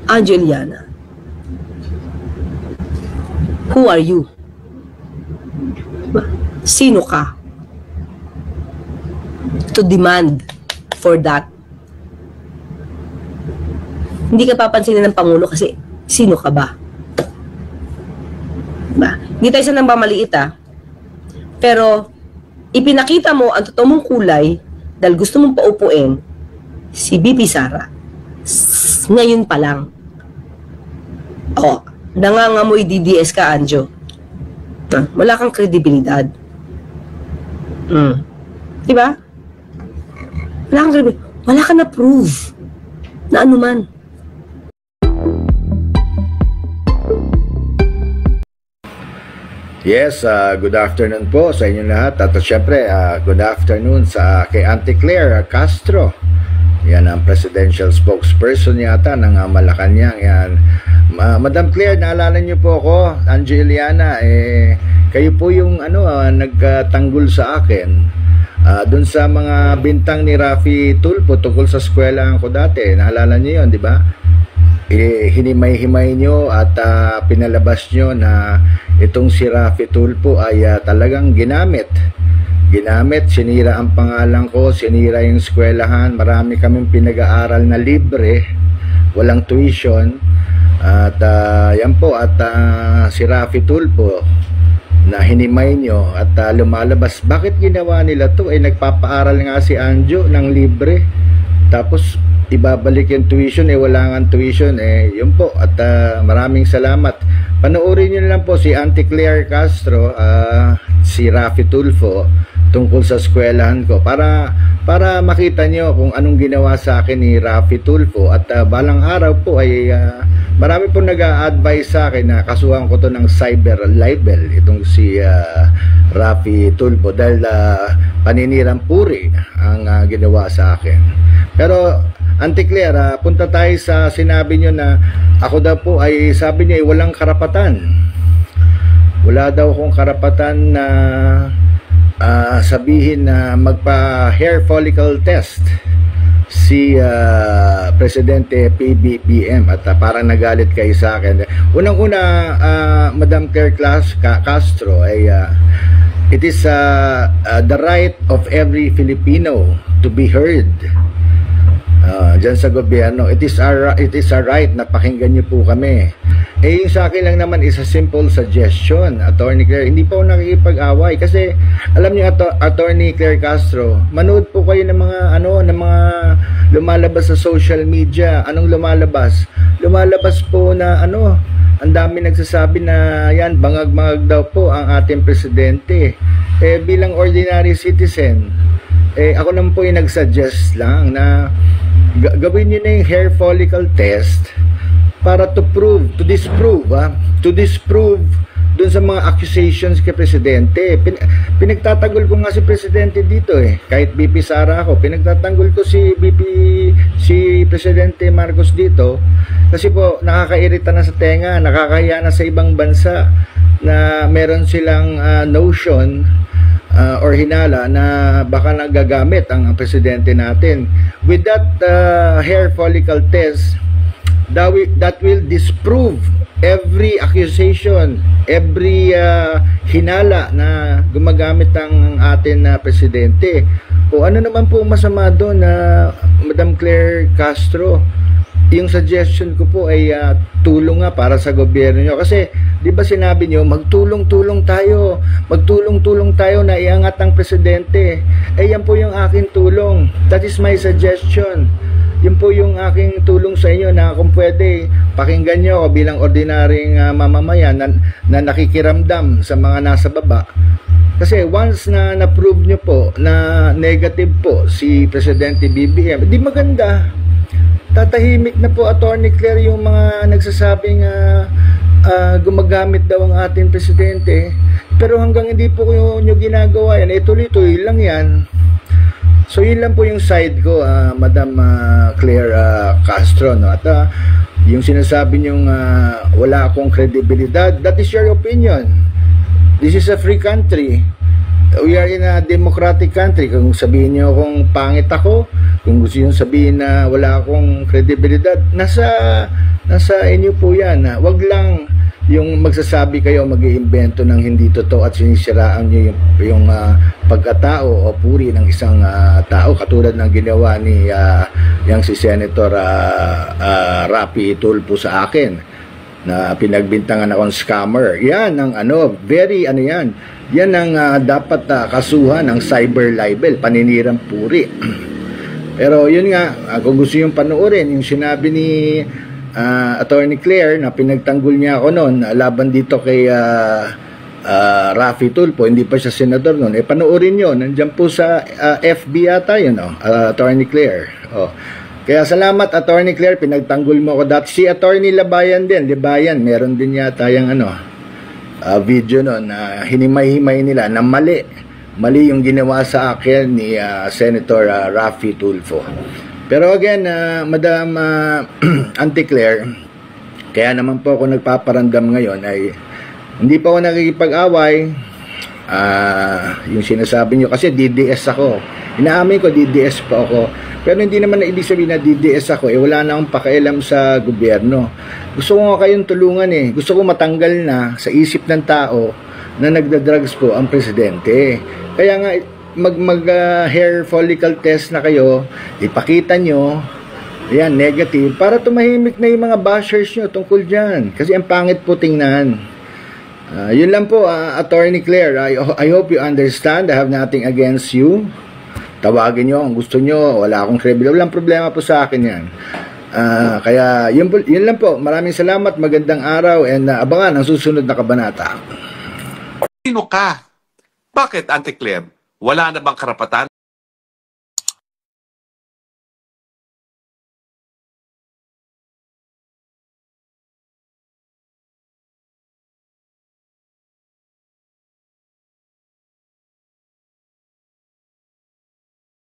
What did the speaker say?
Angeliana, who are you? Sino ka to demand for that? Hindi ka papansinin ng Pangulo kasi sino ka ba? Diba? Hindi tayo sa nang mamaliit pero ipinakita mo ang totoo mong kulay dahil gusto mong paupuin si BP Sara. Ngayon pa lang. Nangangamoy DDS ka, Anjo. Wala kang kredibilidad. Diba? Wala kang kredibilidad. Wala ka na prove na anuman. Yes, good afternoon po sa inyo lahat. At syempre, good afternoon sa kay Auntie Claire Castro. Yan ang presidential spokesperson yata ng Malacanang. Yan. Madam Claire, naalala niyo po ako, Angeliana, kayo po yung nagtanggol sa akin doon sa mga bintang ni Raffy Tulfo tungkol sa eskwelahan ko dati. Naalala niyo yun, di ba? Hinimay-himay nyo at pinalabas nyo na itong si Raffy Tulfo ay talagang ginamit, sinira ang pangalan ko, sinira yung eskwelahan. Marami kaming pinag-aaral na libre, walang tuition. At yan po, at si Raffy Tulfo na hinimay nyo at lumalabas. Bakit ginawa nila to? Nagpapaaral nga si Anjo ng libre, tapos ibabalik yung tuition, wala nga tuition. Yun po, at maraming salamat. Panoorin nyo lang po si Auntie Claire Castro, si Raffy Tulfo tungkol sa eskwelahan ko para makita nyo kung anong ginawa sa akin ni Raffy Tulfo. At balang araw po ay marami po nag-a-advise sa akin na kasuhan ko to ng cyber libel itong si Raffy Tulfo dahil paninirang puri ang ginawa sa akin. Pero Auntie Claire, punta tayo sa sinabi nyo na ako daw po ay, sabi niya, walang karapatan. Wala daw akong karapatan na sabihin na magpa-hair follicle test si Presidente PBBM at parang nagalit kayo sa akin. Unang-una, Madam Claire Castro, ay it is the right of every Filipino to be heard. Diyan sa gobyerno, it is our right na pakinggan niyo po kami. Yung sa akin lang naman is a simple suggestion, Attorney Claire. Hindi po ako nakikipag-away kasi alam niyo, Attorney Claire Castro, manood po kayo ng mga ng mga lumalabas sa social media. Anong lumalabas? Lumalabas po na ang dami nagsasabi na yan, bangag-bangag daw po ang ating presidente. Bilang ordinary citizen, ako naman po yung nagsuggest lang na gawin nyo na yung hair follicle test para to disprove dun sa mga accusations kay Presidente. Pinagtatanggol ko nga si Presidente dito kahit BP Sara ako, pinagtatanggol ko si Presidente Marcos dito kasi po nakakairita na sa tenga, nakakahiya na sa ibang bansa na meron silang notion or hinala na baka nagagamit ang presidente natin. With that hair follicle test, that will disprove every accusation, every hinala na gumagamit ang atin na presidente. O ano naman po masama doon na Madam Claire Castro? Yung suggestion ko po ay tulong nga para sa gobyerno nyo. Kasi di ba sinabi nyo, magtulong-tulong tayo na iangat ang presidente. Yan po yung aking tulong. That is my suggestion. Yun po yung aking tulong sa inyo na kung pwede, pakinggan nyo ako bilang ordinaryong mamamayan na nakikiramdam sa mga nasa baba. Kasi once na na-prove nyo po na negative po si Presidente BBM, di maganda. Tatahimik na po, Attorney Claire, yung mga nagsasabing gumagamit daw ang ating presidente. Pero hanggang hindi po nyo ginagawa yan, tuloy-tuloy lang yan. So yun lang po yung side ko, Madam Claire Castro, no? At yung sinasabi nyong wala akong kredibilidad, that is your opinion. This is a free country. We are in a democratic country. Kung sabihin nyo kung pangit ako, kung gusto nyo sabihin na wala akong kredibilidad, nasa nasa inyo po yan. Wag lang yung magsasabi kayo, mag-iimbento ng hindi totoo at sinisiraan nyo yung pagkatao o puri ng isang tao, katulad ng ginawa ni yang si Senator Raffy Tulfo sa akin, na pinagbintangan akong scammer. Yan ang very yan. Yan ang dapat kasuhan ng cyber libel, paninirang puri. Pero yun nga, kung gusto yung panoorin, yung sinabi ni Attorney Claire na pinagtanggol niya ako noon laban dito kay Raffy Tulfo, hindi pa siya senador noon, panoorin yun. Nandiyan po sa FB yata yun, Attorney Claire. Kaya salamat, Attorney Claire, pinagtanggol mo ako dati. Si Attorney Labayan din, Libayan, meron din yata yung video noon na hinimay-himay nila na mali yung ginawa sa akin ni Senator Raffy Tulfo. Pero again, Madam Auntie Claire, kaya naman po ako nagpaparamdam ngayon ay hindi pa ako nakikipag-away. Yung sinasabi nyo, kasi DDS ako. Inaamin ko, DDS pa ako. Pero hindi naman na ibig sabihin na DDS ako, wala na akong pakialam sa gobyerno. Gusto ko nga kayong tulungan Gusto ko matanggal na sa isip ng tao na nagda-drugs po ang presidente. Kaya nga, hair follicle test na kayo, ipakita nyo, yan, negative, para tumahimik na yung mga bashers nyo tungkol dyan. Kasi ang pangit po tingnan. Yun lang po, Attorney Claire. I hope you understand. I have nothing against you. Tawagin nyo kung gusto nyo. Wala akong credibility. Walang problema po sa akin yan. Kaya yun lang po. Maraming salamat. Magandang araw. And abangan ang susunod na kabanata. Sino ka? Bakit, Auntie Claire? Wala na bang karapatan